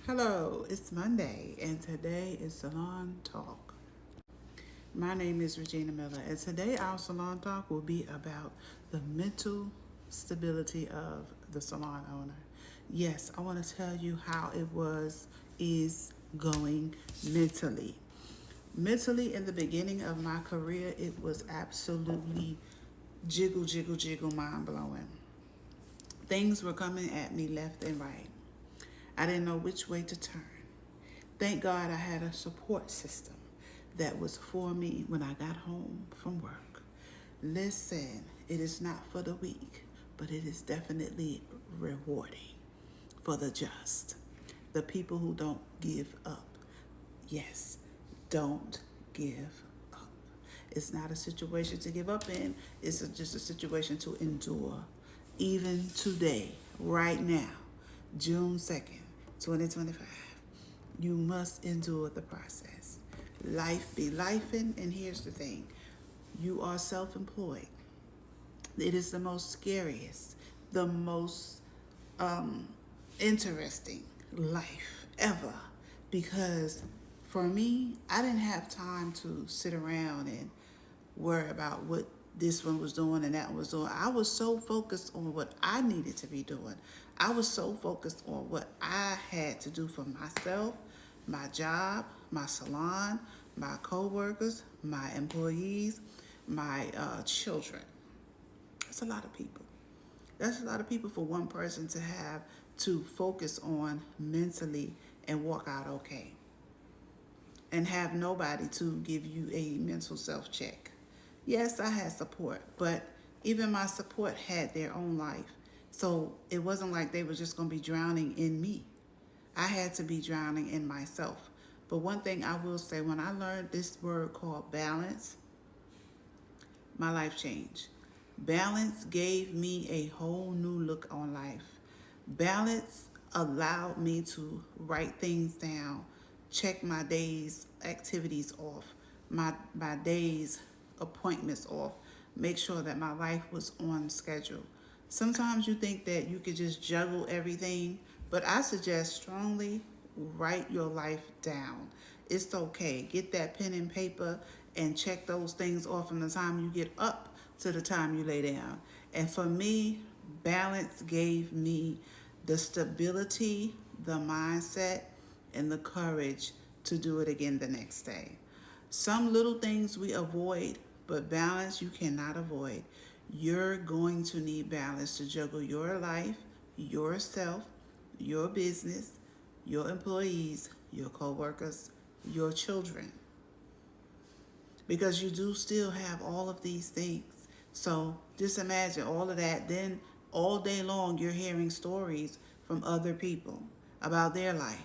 Hello, it's Monday, and today is Salon Talk. My name is Regina Miller, and today our Salon Talk will be about the mental stability of the salon owner. Yes, I want to tell you how is going mentally. Mentally, in the beginning of my career, it was absolutely jiggle, jiggle, jiggle, mind blowing. Things were coming at me left and right. I didn't know which way to turn. Thank God I had a support system that was for me when I got home from work. Listen, it is not for the weak, but it is definitely rewarding for the just. The people who don't give up. Yes, don't give up. It's not a situation to give up in, it's just a situation to endure. Even today, right now, June 2nd, 2025, you must endure the process. Life be lifing, and here's the thing, you are self employed. It is the most scariest, the most um, interesting life ever because for me, I didn't have time to sit around and worry about what this one was doing and that one was doing. I was so focused on what I needed to be doing. I was so focused on what I had to do for myself, my job, my salon, my coworkers, my employees, my children. That's a lot of people. That's a lot of people for one person to have to focus on mentally and walk out okay and have nobody to give you a mental self check. Yes, I had support, but even my support had their own life. So it wasn't like they were just going to be drowning in me. I had to be drowning in myself. But one thing I will say, when I learned this word called balance, my life changed. Balance gave me a whole new look on life. Balance allowed me to write things down, check my day's activities off, my day's appointments off, make sure that my life was on schedule. Sometimes you think that you could just juggle everything, but I suggest strongly write your life down. It's okay. Get that pen and paper and check those things off from the time you get up to the time you lay down. And for me, balance gave me the stability, the mindset, and the courage to do it again the next day. Some little things we avoid, but balance you cannot avoid. You're going to need balance to juggle your life, yourself, your business, your employees, your coworkers, your children. Because you do still have all of these things. So just imagine all of that. Then all day long, you're hearing stories from other people about their life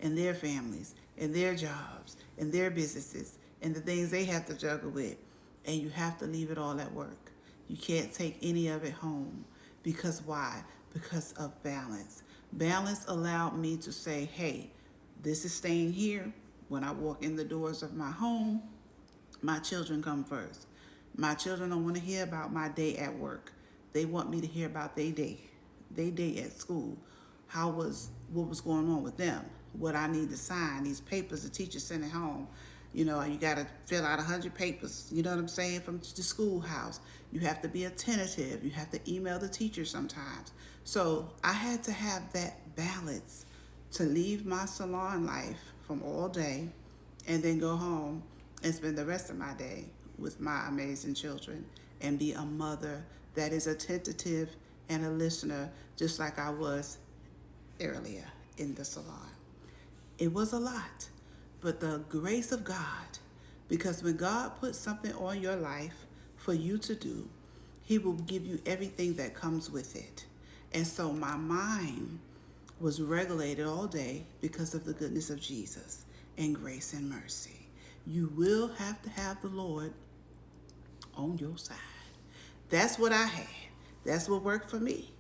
and their families and their jobs and their businesses and the things they have to juggle with. And you have to leave it all at work. You can't take any of it home. Because why? Because of balance. Balance allowed me to say, hey, this is staying here. When I walk in the doors of my home, my children come first. My children don't want to hear about my day at work. They want me to hear about their day at school. What was going on with them? What I need to sign, these papers the teacher sent it home. You know, you got to fill out 100 papers, you know what I'm saying, from the schoolhouse. You have to be attentive. You have to email the teacher sometimes. So I had to have that balance to leave my salon life from all day and then go home and spend the rest of my day with my amazing children and be a mother that is attentive and a listener, just like I was earlier in the salon. It was a lot, but the grace of God, because when God puts something on your life for you to do, He will give you everything that comes with it. And so my mind was regulated all day because of the goodness of Jesus and grace and mercy. You will have to have the Lord on your side. That's what I had. That's what worked for me.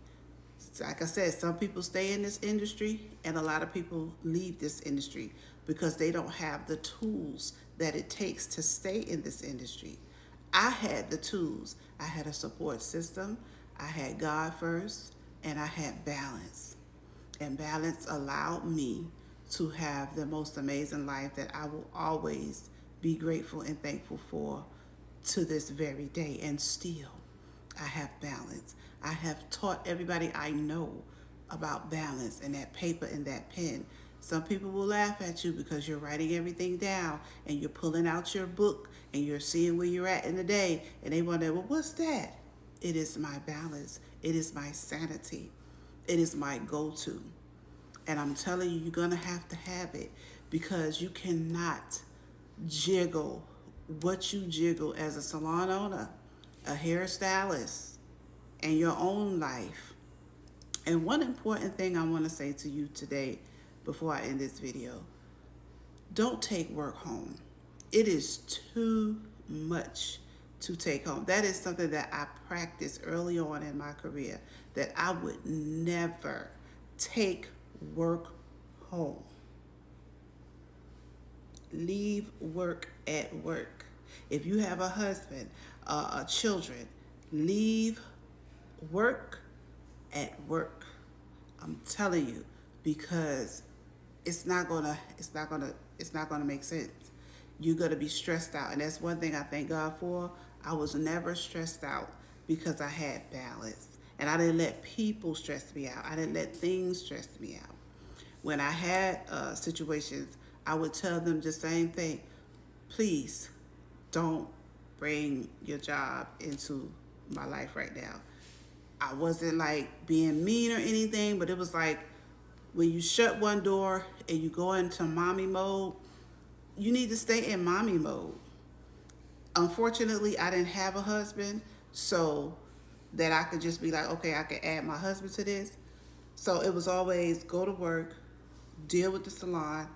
Like I said, some people stay in this industry and a lot of people leave this industry because they don't have the tools that it takes to stay in this industry. I had the tools. I had a support system. I had God first, and I had balance. And balance allowed me to have the most amazing life that I will always be grateful and thankful for to this very day. And still, I have balance. I have taught everybody I know about balance and that paper and that pen. Some people will laugh at you because you're writing everything down and you're pulling out your book and you're seeing where you're at in the day, and they wonder, well, what's that? It is my balance. It is my sanity. It is my go-to. And I'm telling you, you're going to have it, because you cannot jiggle what you jiggle as a salon owner, a hairstylist, and your own life. And one important thing I want to say to you today before I end this video: don't take work home. It is too much to take home. That is something that I practiced early on in my career, that I would never take work home. Leave work at work. If you have a husband, children, leave work at work. I'm telling you, because it's not gonna make sense. You're gonna be stressed out, and that's one thing I thank God for. I was never stressed out because I had balance, and I didn't let people stress me out. I didn't let things stress me out. When I had situations, I would tell them the same thing: please don't bring your job into my life right now. I wasn't like being mean or anything, but it was like, when you shut one door and you go into mommy mode, you need to stay in mommy mode. Unfortunately, I didn't have a husband, so that I could just be like, okay, I can add my husband to this. So it was always go to work, deal with the salon,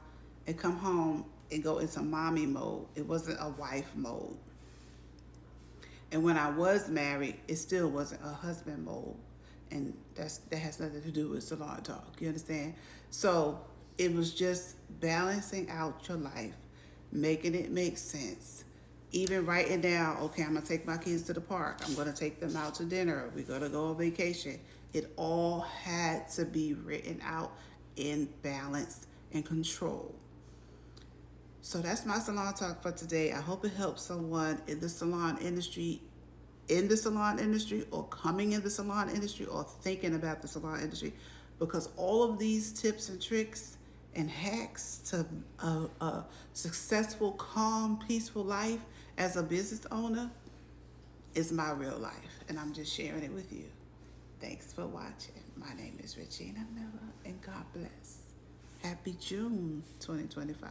and come home and go into mommy mode. It wasn't a wife mode. And when I was married, it still wasn't a husband mode. And that has nothing to do with salon talk. You understand? So it was just balancing out your life, making it make sense. Even writing down, okay, I'm gonna take my kids to the park. I'm gonna take them out to dinner. We're gonna go on vacation. It all had to be written out in balance and control. So that's my salon talk for today. I hope it helps someone in the salon industry, or coming in the salon industry, or thinking about the salon industry, because all of these tips and tricks and hacks to a successful, calm, peaceful life as a business owner is my real life, and I'm just sharing it with you. Thanks for watching. My name is Regina Miller, and God bless. Happy June 2025.